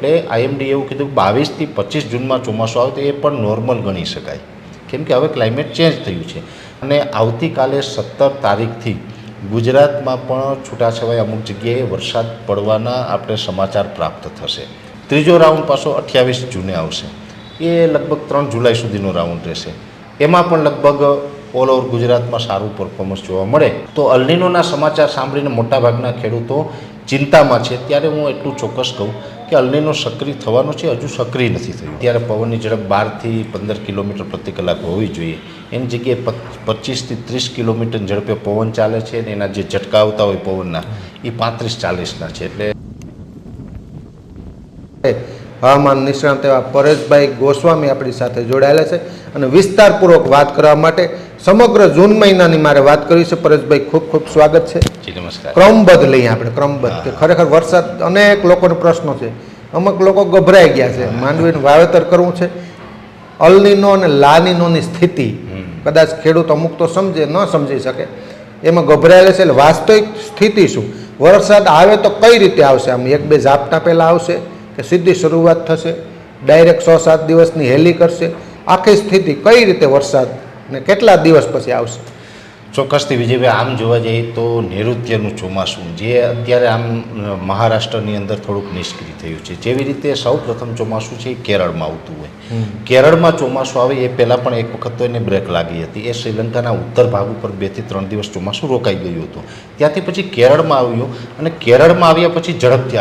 એટલે આઈએમડી એવું કીધું કે 22થી 25 જૂનમાં ચોમાસું આવે તો એ પણ નોર્મલ ગણી શકાય, કેમ કે હવે ક્લાઇમેટ ચેન્જ થયું છે અને આવતીકાલે 17 તારીખથી ગુજરાતમાં પણ છૂટાછવાયા અમુક જગ્યાએ વરસાદ પડવાના આપણે સમાચાર પ્રાપ્ત થશે. ત્રીજો રાઉન્ડ પાછો 28 જૂને આવશે, એ લગભગ 3 જુલાઈ સુધીનો રાઉન્ડ રહેશે. એમાં પણ લગભગ ઓલ ઓવર ગુજરાતમાં સારું પરફોર્મન્સ જોવા મળે. તો અલ્નીનોના સમાચાર સાંભળીને મોટાભાગના ખેડૂતો ચિંતામાં છે. ત્યારે હું એટલું ચોક્કસ કહું કે અલ્નીનો સક્રિય થવાનો છે, હજુ સક્રિય નથી થયું. ત્યારે પવનની ઝડપ 12થી 15 કિલોમીટર પ્રતિ કલાક હોવી જોઈએ, એની જગ્યાએ 25થી 30 કિલોમીટર ઝડપે પવન ચાલે છે અને એના જે ઝટકા આવતા હોય પવનના એ 35-40ના છે. એટલે હવામાન નિષ્ણાત એવા પરેશભાઈ ગોસ્વામી આપણી સાથે જોડાયેલા છે અને વિસ્તારપૂર્વક વાત કરવા માટે સમગ્ર જૂન મહિનાની મારે વાત કરવી છે. પરેશભાઈ, ખૂબ ખૂબ સ્વાગત છે. જી નમસ્કાર. ક્રમબદ્ધ લઈએ આપણે, ક્રમબદ્ધ કે ખરેખર વરસાદ અનેક લોકોને પ્રશ્નો છે. અમુક લોકો ગભરાઈ ગયા છે, માંડવીનું વાવેતર કરવું છે. અલ્નીનો અને લાનીનોની સ્થિતિ કદાચ ખેડૂત અમુક તો સમજે, ન સમજી શકે, એમાં ગભરાયેલા છે. એટલે વાસ્તવિક સ્થિતિ શું, વરસાદ આવે તો કઈ રીતે આવશે? આમ 1-2 ઝાપટા પહેલાં આવશે કે સીધી શરૂઆત થશે, ડાયરેક્ટ 6-7 દિવસની હેલી કરશે? આખી સ્થિતિ કઈ રીતે વરસાદ ને કેટલા દિવસ પછી આવશે? ચોક્કસથી વિજયભાઈ, આમ જોવા જઈએ તો નૈઋત્યનું ચોમાસું જે અત્યારે આમ મહારાષ્ટ્રની અંદર થોડુંક નિષ્ક્રિય થયું છે. જેવી રીતે સૌ પ્રથમ ચોમાસું છે એ કેરળમાં આવતું હોય, કેરળમાં ચોમાસું આવે એ પહેલાં પણ એક વખત તો એને બ્રેક લાગી હતી. એ શ્રીલંકાના ઉત્તર ભાગ ઉપર 2 થી 3 દિવસ ચોમાસું રોકાઈ ગયું હતું. ત્યાંથી પછી કેરળમાં આવ્યું અને કેરળમાં આવ્યા પછી ઝડપથી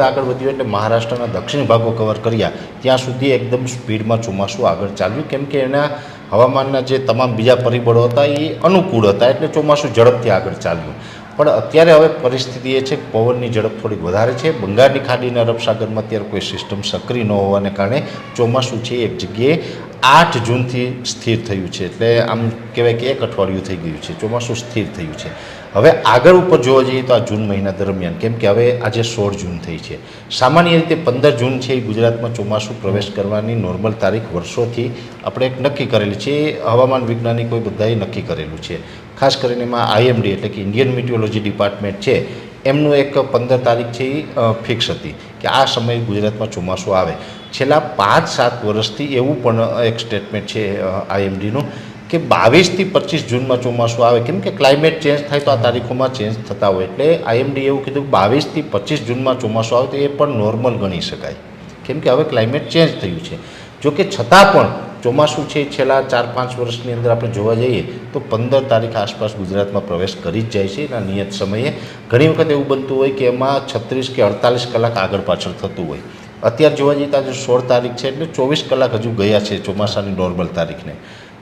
આગળ વધ્યું એટલે મહારાષ્ટ્રના દક્ષિણ ભાગો કવર કર્યા ત્યાં સુધી એકદમ સ્પીડમાં ચોમાસું આગળ ચાલ્યું, કેમ કે એના હવામાનના જે તમામ બીજા પરિબળો હતા એ અનુકૂળ હતા, એટલે ચોમાસું ઝડપથી આગળ ચાલ્યું. પણ અત્યારે હવે પરિસ્થિતિ એ છે કે પવનની ઝડપ થોડીક વધારે છે. બંગાળની ખાડીના અરબ સાગરમાં અત્યારે કોઈ સિસ્ટમ સક્રિય ન હોવાને કારણે ચોમાસું છે એક જગ્યાએ 8 જૂનથી સ્થિર થયું છે. એટલે આમ કહેવાય કે 1 અઠવાડિયું થઈ ગયું છે, ચોમાસું સ્થિર થયું છે. હવે આગળ ઉપર જોવા જઈએ તો આ જૂન મહિના દરમિયાન, કેમ કે હવે આજે 16 જૂન થઈ છે, સામાન્ય રીતે 15 જૂન છે એ ગુજરાતમાં ચોમાસું પ્રવેશ કરવાની નોર્મલ તારીખ વર્ષોથી આપણે એક નક્કી કરેલી છે. હવામાન વૈજ્ઞાનિકોએ બધાએ નક્કી કરેલું છે. ખાસ કરીને એમાં આઈએમડી એટલે કે ઇન્ડિયન મિટિયોલોજી ડિપાર્ટમેન્ટ છે એમનું એક 15 તારીખ છે એ ફિક્સ હતી કે આ સમયે ગુજરાતમાં ચોમાસું આવે. છેલ્લા 5-7 વર્ષથી એવું પણ એક સ્ટેટમેન્ટ છે આઈએમડીનું કે 22થી 25 જૂનમાં ચોમાસું આવે, કેમ કે ક્લાઇમેટ ચેન્જ થાય તો આ તારીખોમાં ચેન્જ થતા હોય. એટલે આઈએમડી એવું કીધું કે 22થી 25 જૂનમાં ચોમાસું આવે તો એ પણ નોર્મલ ગણી શકાય, કેમ કે હવે ક્લાઇમેટ ચેન્જ થયું છે. જોકે છતાં પણ ચોમાસું છે છેલ્લા 4-5 વર્ષની અંદર આપણે જોવા જઈએ તો 15 તારીખ આસપાસ ગુજરાતમાં પ્રવેશ કરી જ જાય છે એના નિયત સમયે. ઘણી વખત એવું બનતું હોય કે એમાં 36 કે 48 કલાક આગળ પાછળ થતું હોય. અત્યારે જોવા જઈએ તો આજે 16 તારીખ છે એટલે 24 કલાક હજુ ગયા છે ચોમાસાની નોર્મલ તારીખને.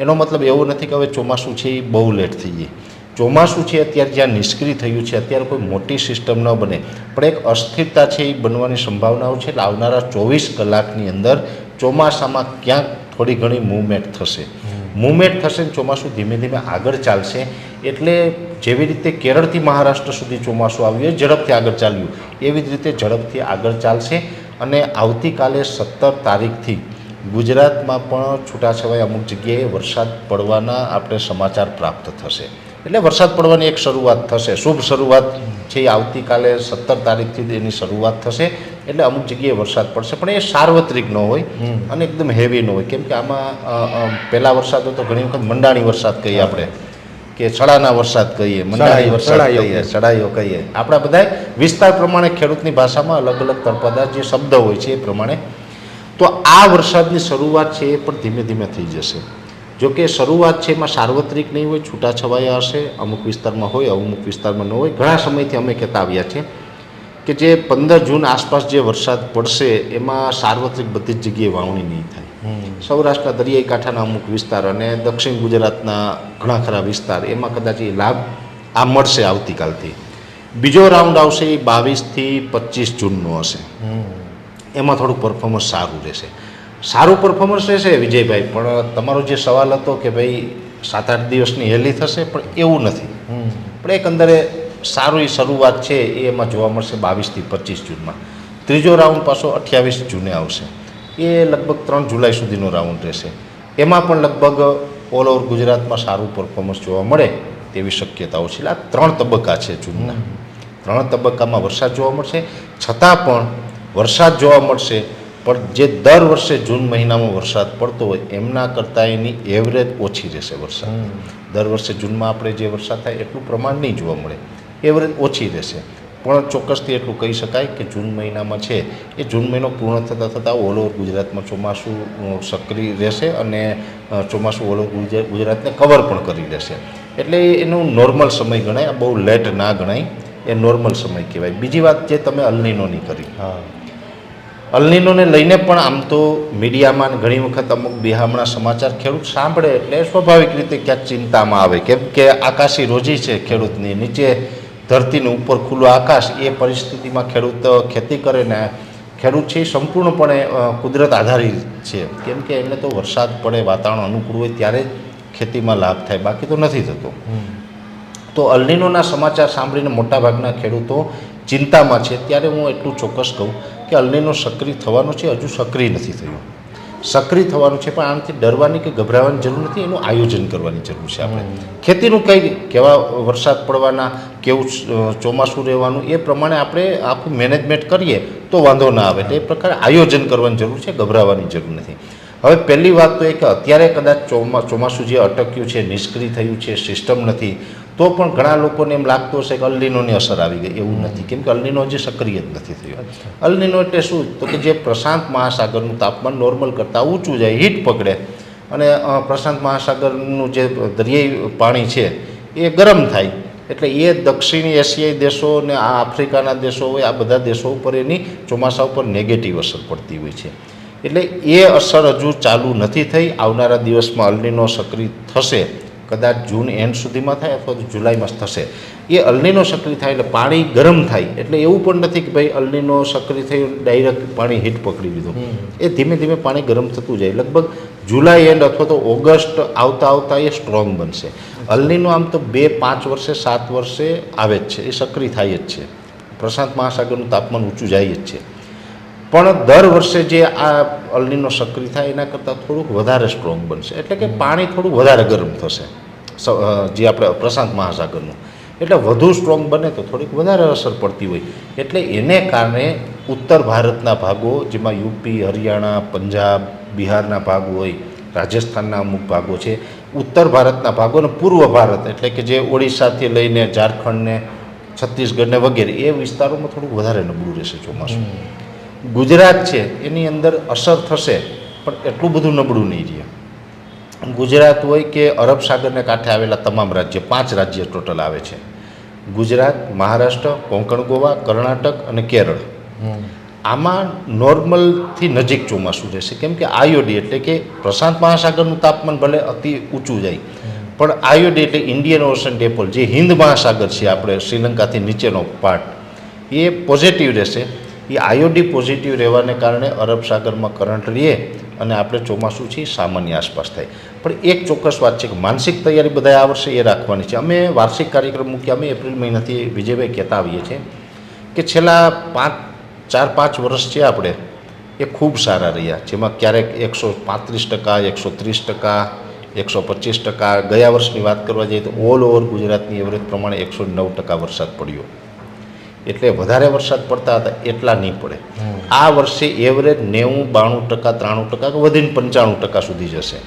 એનો મતલબ એવો નથી કે હવે ચોમાસું છે એ બહુ લેટ થઈ જાય. ચોમાસું છે અત્યારે જ્યાં નિષ્ક્રિય થયું છે, અત્યારે કોઈ મોટી સિસ્ટમ ન બને પણ એક અસ્થિરતા છે એ બનવાની સંભાવનાઓ છે. એટલે આવનારા 24 કલાકની અંદર ચોમાસામાં ક્યાંક થોડી ઘણી મૂવમેન્ટ થશે ને ચોમાસું ધીમે ધીમે આગળ ચાલશે. એટલે જેવી રીતે કેરળથી મહારાષ્ટ્ર સુધી ચોમાસું આવ્યું એ ઝડપથી આગળ ચાલ્યું, એવી જ રીતે ઝડપથી આગળ ચાલશે. અને આવતીકાલે 17 તારીખથી ગુજરાતમાં પણ છૂટાછવાયા અમુક જગ્યાએ વરસાદ પડવાના આપણે સમાચાર પ્રાપ્ત થશે. એટલે વરસાદ પડવાની એક શરૂઆત થશે, શુભ શરૂઆત છે એ આવતીકાલે 17 તારીખથી એની શરૂઆત થશે. એટલે અમુક જગ્યાએ વરસાદ પડશે પણ એ સાર્વત્રિક ન હોય અને એકદમ હેવી ન હોય, કેમ કે આમાં પહેલા વરસાદ તો ઘણી વખત મંડાણી વરસાદ કહીએ આપણે, કે છડાના વરસાદ કહીએ, મંડાણી વરસાદ કહીએ, ચડાઈઓ કહીએ. આપણા બધા વિસ્તાર પ્રમાણે ખેડૂતની ભાષામાં અલગ અલગ તળપદા જે શબ્દ હોય છે એ પ્રમાણે. તો આ વરસાદની શરૂઆત છે એ પણ ધીમે ધીમે થઈ જશે. જોકે શરૂઆત છે એમાં સાર્વત્રિક નહીં હોય, છૂટાછવાયા હશે, અમુક વિસ્તારમાં હોય, અમુક વિસ્તારમાં ન હોય. ઘણા સમયથી અમે કહેતા આવ્યા છે કે જે 15 જૂન આસપાસ જે વરસાદ પડશે એમાં સાર્વત્રિક બધી જ જગ્યાએ વાવણી નહીં થાય. સૌરાષ્ટ્રના દરિયાઈ કાંઠાના અમુક વિસ્તાર અને દક્ષિણ ગુજરાતના ઘણા ખરા વિસ્તાર એમાં કદાચ એ લાભ આ મળશે આવતીકાલથી. બીજો રાઉન્ડ આવશે એ 22થી 25 જૂનનો હશે. એમાં થોડું પરફોર્મન્સ સારું રહેશે. સારું પરફોર્મન્સ રહેશે વિજયભાઈ, પણ તમારો જે સવાલ હતો કે ભાઈ 7-8 દિવસની હેલી થશે, પણ એવું નથી. પણ એકંદરે સારી શરૂઆત છે એ એમાં જોવા મળશે 22થી 25 જૂનમાં. ત્રીજો રાઉન્ડ પાછો 28 જૂને આવશે, એ લગભગ 3 જુલાઈ સુધીનો રાઉન્ડ રહેશે. એમાં પણ લગભગ ઓલ ઓવર ગુજરાતમાં સારું પરફોર્મન્સ જોવા મળે તેવી શક્યતાઓ છે. આ 3 તબક્કા છે જૂનના. 3 તબક્કામાં વરસાદ જોવા મળશે. છતાં પણ વરસાદ જોવા મળશે, પણ જે દર વર્ષે જૂન મહિનામાં વરસાદ પડતો હોય એમના કરતાં એની એવરેજ ઓછી રહેશે. વરસાદ દર વર્ષે જૂનમાં આપણે જે વરસાદ થાય એટલું પ્રમાણ નહીં જોવા મળે, એવરેજ ઓછી રહેશે. પણ ચોક્કસથી એટલું કહી શકાય કે જૂન મહિનામાં છે એ જૂન મહિનો પૂર્ણ થતાં ઓલ ઓવર ગુજરાતમાં ચોમાસું સક્રિય રહેશે અને ચોમાસું ઓલ ઓવર ગુજરાતને કવર પણ કરી લેશે. એટલે એનું નોર્મલ સમય ગણાય, બહુ લેટ ના ગણાય, એ નોર્મલ સમય કહેવાય. બીજી વાત જે તમે અલનીનોની કરી, અલનીનોને લઈને પણ આમ તો મીડિયામાં ઘણી વખત અમુક બિહામણા સમાચાર ખેડૂત સાંભળે એટલે સ્વાભાવિક રીતે ક્યાંક ચિંતામાં આવે, કેમ કે આકાશી રોજી છે ખેડૂતની, નીચે ધરતીનું ઉપર ખુલ્લું આકાશ, એ પરિસ્થિતિમાં ખેડૂત ખેતી કરે ને ખેડૂત છે એ સંપૂર્ણપણે કુદરત આધારિત છે, કેમ કે એમને તો વરસાદ પડે, વાતાવરણ અનુકૂળ હોય ત્યારે જ ખેતીમાં લાભ થાય, બાકી તો નથી થતો. તો અલનીનોના સમાચાર સાંભળીને મોટાભાગના ખેડૂતો ચિંતામાં છે. ત્યારે હું એટલું ચોક્કસ કહું કે અલનીનો સક્રિય થવાનો છે, હજુ સક્રિય નથી થયું. સક્રિય થવાનું છે, પણ આનાથી ડરવાની કે ગભરાવાની જરૂર નથી, એનું આયોજન કરવાની જરૂર છે. આપણે ખેતીનું કઈ કેવા વરસાદ પડવાના, કેવું ચોમાસું રહેવાનું, એ પ્રમાણે આપણે આખું મેનેજમેન્ટ કરીએ તો વાંધો ના આવે. એટલે એ પ્રકારે આયોજન કરવાની જરૂર છે, ગભરાવાની જરૂર નથી. હવે પહેલી વાત તો એ કે અત્યારે કદાચ ચોમાસું જે અટક્યું છે, નિષ્ક્રિય થયું છે, સિસ્ટમ નથી, તો પણ ઘણા લોકોને એમ લાગતું હશે કે અલનીનોની અસર આવી ગઈ. એવું નથી, કેમ કે અલનીનો હજી સક્રિય જ નથી થયો. અલનીનો એટલે શું, તો કે જે પ્રશાંત મહાસાગરનું તાપમાન નોર્મલ કરતાં ઊંચું જાય, હીટ પકડે, અને પ્રશાંત મહાસાગરનું જે દરિયાઈ પાણી છે એ ગરમ થાય, એટલે એ દક્ષિણી એશિયાઈ દેશો ને આ આફ્રિકાના દેશો હોય, આ બધા દેશો ઉપર એની ચોમાસા ઉપર નેગેટિવ અસર પડતી હોય છે. એટલે એ અસર હજુ ચાલુ નથી થઈ. આવનારા દિવસમાં અલનીનો સક્રિય થશે, કદાચ જૂન એન્ડ સુધીમાં થાય અથવા તો જુલાઈમાં થશે. એ અલનીનો સક્રિય થાય એટલે પાણી ગરમ થાય, એટલે એવું પણ નથી કે ભાઈ અલનીનો સક્રિય થયું ડાયરેક્ટ પાણી હીટ પકડી લીધું. એ ધીમે ધીમે પાણી ગરમ થતું જાય. લગભગ જુલાઈ એન્ડ અથવા તો ઓગસ્ટ આવતા એ સ્ટ્રોંગ બનશે. અલનીનો આમ તો 2-5 વર્ષે 7 વર્ષે આવે જ છે, એ સક્રિય થાય જ છે. પ્રશાંત મહાસાગરનું તાપમાન ઊંચું જાય જ છે, પણ દર વર્ષે જે આ અલનીનો સક્રિય થાય એના કરતાં થોડુંક વધારે સ્ટ્રોંગ બનશે. એટલે કે પાણી થોડું વધારે ગરમ થશે જે આપણે પ્રશાંત મહાસાગરનું, એટલે વધુ સ્ટ્રોંગ બને તો થોડીક વધારે અસર પડતી હોય. એટલે એને કારણે ઉત્તર ભારતના ભાગો, જેમાં યુપી, હરિયાણા, પંજાબ, બિહારના ભાગો હોય, રાજસ્થાનના અમુક ભાગો છે, ઉત્તર ભારતના ભાગો અને પૂર્વ ભારત એટલે કે જે ઓડિશાથી લઈને ઝારખંડને, છત્તીસગઢને વગેરે, એ વિસ્તારોમાં થોડુંક વધારે નબળું રહેશે ચોમાસું. ગુજરાત છે એની અંદર અસર થશે, પણ એટલું બધું નબળું નહીં રહે. ગુજરાત હોય કે અરબ સાગરને કાંઠે આવેલા તમામ રાજ્ય, 5 રાજ્ય ટોટલ આવે છે: ગુજરાત, મહારાષ્ટ્ર, કોંકણ ગોવા, કર્ણાટક અને કેરળ. આમાં નોર્મલથી નજીક ચોમાસું રહેશે, કેમ કે આઈઓડી એટલે કે પ્રશાંત મહાસાગરનું તાપમાન ભલે અતિ ઊંચું જાય, પણ આઈઓડી એટલે ઇન્ડિયન ઓશન ડિપોલ, જે હિન્દ મહાસાગર છે આપણે શ્રીલંકાથી નીચેનો પાર્ટ, એ પોઝિટિવ રહેશે. એ આઈઓડી પોઝિટિવ રહેવાને કારણે અરબ સાગરમાં કરંટ રહે અને આપણે ચોમાસું છે સામાન્ય આસપાસ થાય. પણ એક ચોક્કસ વાત છે કે માનસિક તૈયારી બધા આ વર્ષે એ રાખવાની છે. અમે વાર્ષિક કાર્યક્રમ મૂક્યા, અમે એપ્રિલ મહિનાથી વિજયભાઈ કહેતા આવીએ છીએ કે છેલ્લા 4-5 વર્ષ છે આપણે એ ખૂબ સારા રહ્યા, જેમાં ક્યારેક 135%, 130%, 125%. ગયા વર્ષની વાત કરવા જઈએ તો ઓલ ઓવર ગુજરાતની એવરેજ પ્રમાણે 109% વરસાદ પડ્યો. એટલે વધારે વરસાદ પડતા હતા એટલા નહીં પડે. આ વર્ષે એવરેજ 90-92%, 93% કે વધીને 95% સુધી જશે.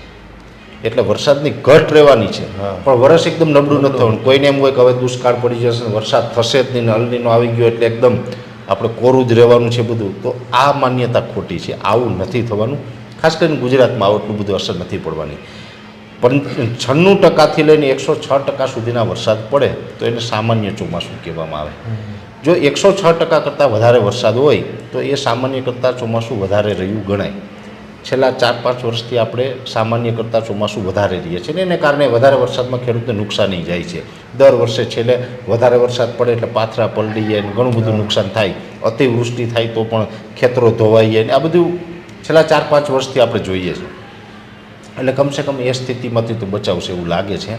એટલે વરસાદની ઘટ રહેવાની છે, પણ વરસ એકદમ નબળું નથી થવાનું. કોઈને એમ હોય કે હવે દુષ્કાળ પડી જશે, વરસાદ થશે જ નહીં, ને અલનીનો આવી ગયો એટલે એકદમ આપણે કોરું જ રહેવાનું છે બધું, તો આ માન્યતા ખોટી છે. આવું નથી થવાનું. ખાસ કરીને ગુજરાતમાં આવું એટલું બધું અસર નથી પડવાની. પણ 96%થી લઈને 106% સુધીના વરસાદ પડે તો એને સામાન્ય ચોમાસું કહેવામાં આવે. જો 106% કરતાં વધારે વરસાદ હોય તો એ સામાન્ય કરતાં ચોમાસું વધારે રહ્યું ગણાય. છેલ્લા 4-5 વર્ષથી આપણે સામાન્ય કરતાં ચોમાસું વધારે રહીએ છીએ, ને એને કારણે વધારે વરસાદમાં ખેડૂતને નુકસાની જાય છે. દર વર્ષે છેલ્લે વધારે વરસાદ પડે એટલે પાથરા પલળી જાય ને ઘણું બધું નુકસાન થાય. અતિવૃષ્ટિ થાય તો પણ ખેતરો ધોવાઈ જાય ને આ બધું છેલ્લા 4-5 વર્ષથી આપણે જોઈએ છીએ. એટલે કમસે કમ એ સ્થિતિમાંથી તો બચાવશે એવું લાગે છે.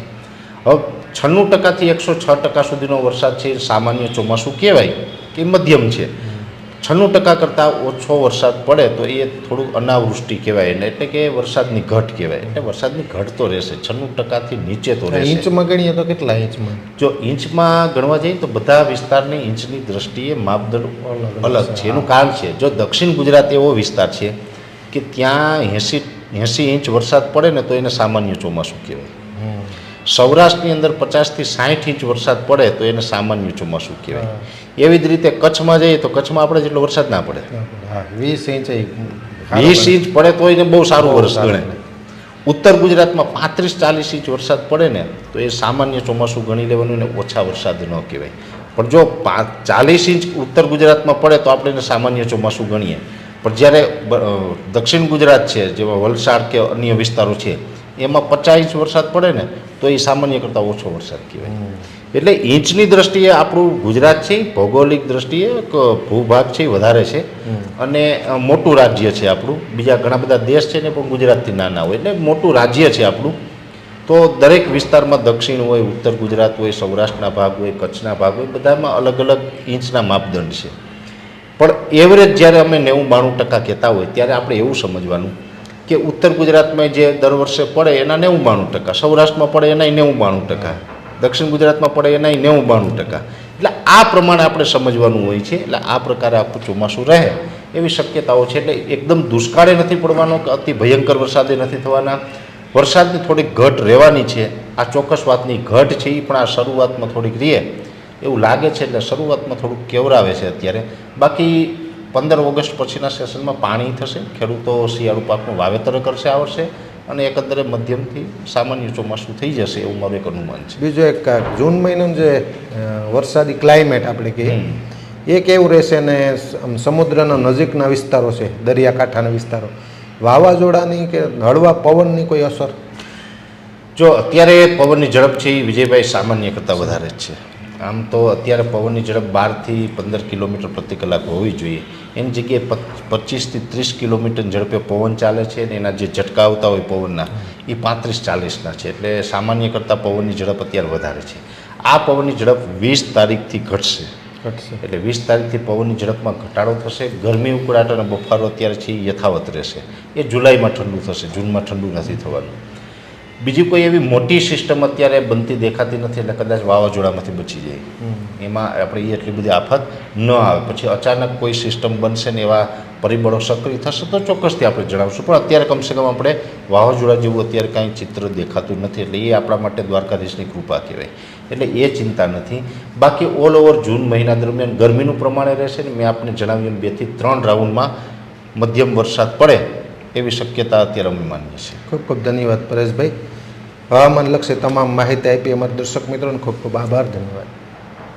હવે 96%થી 106% સુધીનો વરસાદ છે એ સામાન્ય ચોમાસું કહેવાય કે મધ્યમ છે. 96% કરતાં ઓછો વરસાદ પડે તો એ થોડુંક અનાવૃષ્ટિ કહેવાય એને, એટલે કે વરસાદની ઘટ કહેવાય. એટલે વરસાદની ઘટ તો રહેશે, 96%થી નીચે તો રહેશે. ઇંચમાં ગણીએ તો કેટલા ઇંચમાં? જો ઇંચમાં ગણવા જઈએ તો બધા વિસ્તારની ઇંચની દ્રષ્ટિએ માપદંડ અલગ છે. એનું કારણ છે, જો દક્ષિણ ગુજરાત એવો વિસ્તાર છે કે ત્યાં 80 ઇંચ વરસાદ પડે ને તો એને સામાન્ય ચોમાસું કહેવાય. સૌરાષ્ટ્રની અંદર 50થી 60 ઇંચ વરસાદ પડે તો એને સામાન્ય ચોમાસું કહેવાય. એવી જ રીતે કચ્છમાં જઈએ તો કચ્છમાં આપણે જેટલો વરસાદ ના પડે, 20 ઇંચ 20 ઇંચ પડે તો એને બહુ સારું વરસ ગણે. ઉત્તર ગુજરાતમાં 35-40 ઇંચ વરસાદ પડે ને તો એ સામાન્ય ચોમાસું ગણી લેવાનું, ને ઓછા વરસાદ ન કહેવાય. પણ જો 40 ઇંચ ઉત્તર ગુજરાતમાં પડે તો આપણે એને સામાન્ય ચોમાસું ગણીએ. પણ જ્યારે દક્ષિણ ગુજરાત છે, જેમાં વલસાડ કે અન્ય વિસ્તારો છે, એમાં 50 ઇંચ વરસાદ પડે ને તો એ સામાન્ય કરતાં ઓછો વરસાદ કહેવાય. એટલે ઇંચની દ્રષ્ટિએ આપણું ગુજરાત છે એ ભૌગોલિક દ્રષ્ટિએ ભૂભાગ છે એ વધારે છે, અને મોટું રાજ્ય છે આપણું. બીજા ઘણા બધા દેશ છે ને પણ ગુજરાતથી નાના હોય, એટલે મોટું રાજ્ય છે આપણું. તો દરેક વિસ્તારમાં દક્ષિણ હોય, ઉત્તર ગુજરાત હોય, સૌરાષ્ટ્રના ભાગ હોય, કચ્છના ભાગ હોય, બધામાં અલગ અલગ ઇંચના માપદંડ છે. પણ એવરેજ જ્યારે અમે 90-92% કહેતા હોય ત્યારે આપણે એવું સમજવાનું કે ઉત્તર ગુજરાતમાં જે દર વર્ષે પડે એના 90-92%, સૌરાષ્ટ્રમાં પડે એના 90-92%, દક્ષિણ ગુજરાતમાં પડે એના 90-92%. એટલે આ પ્રમાણે આપણે સમજવાનું હોય છે. એટલે આ પ્રકારે આખું ચોમાસું રહે એવી શક્યતાઓ છે. એટલે એકદમ દુષ્કાળે નથી પડવાનો કે અતિ ભયંકર વરસાદે નથી થવાના. વરસાદની થોડીક ઘટ રહેવાની છે. આ ચોક્કસ વાતની ઘટ છે એ પણ આ શરૂઆતમાં થોડીક રહે એવું લાગે છે. એટલે શરૂઆતમાં થોડુંક કેવરાવે છે અત્યારે. બાકી 15 ઓગસ્ટ પછીના સેશનમાં પાણી થશે, ખેડૂતો શિયાળુ પાકનું વાવેતર કરશે આ વર્ષે, અને એકંદરે મધ્યમથી સામાન્ય ચોમાસું થઈ જશે એવું મારું એક અનુમાન છે. બીજું એક જૂન મહિનાનું જે વરસાદી ક્લાઇમેટ આપણે કહીએ એ કેવું રહેશે, ને સમુદ્રના નજીકના વિસ્તારો છે, દરિયાકાંઠાના વિસ્તારો, વાવાઝોડાની કે હળવા પવનની કોઈ અસર? જો અત્યારે પવનની ઝડપ છે એ વિજયભાઈ સામાન્ય કરતાં વધારે જ છે. આમ તો અત્યારે પવનની ઝડપ 12થી 15 કિલોમીટર પ્રતિ કલાક હોવી જોઈએ. એની જગ્યાએ 25થી 30 કિલોમીટર ઝડપે પવન ચાલે છે, અને એના જે ઝટકા આવતા હોય પવનના એ 35-40ના છે. એટલે સામાન્ય કરતાં પવનની ઝડપ અત્યારે વધારે છે. આ પવનની ઝડપ 20 તારીખથી ઘટશે. એટલે 20 તારીખથી પવનની ઝડપમાં ઘટાડો થશે. ગરમી ઉકળાટ અને બફારો અત્યારે છે એ યથાવત રહેશે. એ જુલાઈમાં ઠંડુ થશે, જૂનમાં ઠંડુ નથી થવાનું. બીજી કોઈ એવી મોટી સિસ્ટમ અત્યારે બનતી દેખાતી નથી, એટલે કદાચ વાવાઝોડામાંથી બચી જાય. એમાં આપણે એટલી બધી આફત ન આવે. પછી અચાનક કોઈ સિસ્ટમ બનશે ને એવા પરિબળો સક્રિય થશે તો ચોક્કસથી આપણે જણાવશું. પણ અત્યારે કમસે કમ આપણે વાવાઝોડા જેવું અત્યારે કાંઈ ચિત્ર દેખાતું નથી. એટલે એ આપણા માટે દ્વારકાધીશની કૃપા કહેવાય. એટલે એ ચિંતા નથી. બાકી ઓલ ઓવર જૂન મહિના દરમિયાન ગરમીનું પ્રમાણે રહેશે ને મેં આપને જણાવ્યું 2 થી 3 રાઉન્ડમાં મધ્યમ વરસાદ પડે એવી શક્યતા અત્યારે અમે માનીએ છીએ. ખૂબ ખૂબ ધન્યવાદ પરેશભાઈ. હવામાન લક્ષી તમામ માહિતી આપી અમારા દર્શક મિત્રોને ખૂબ ખૂબ આભાર. ધન્યવાદ.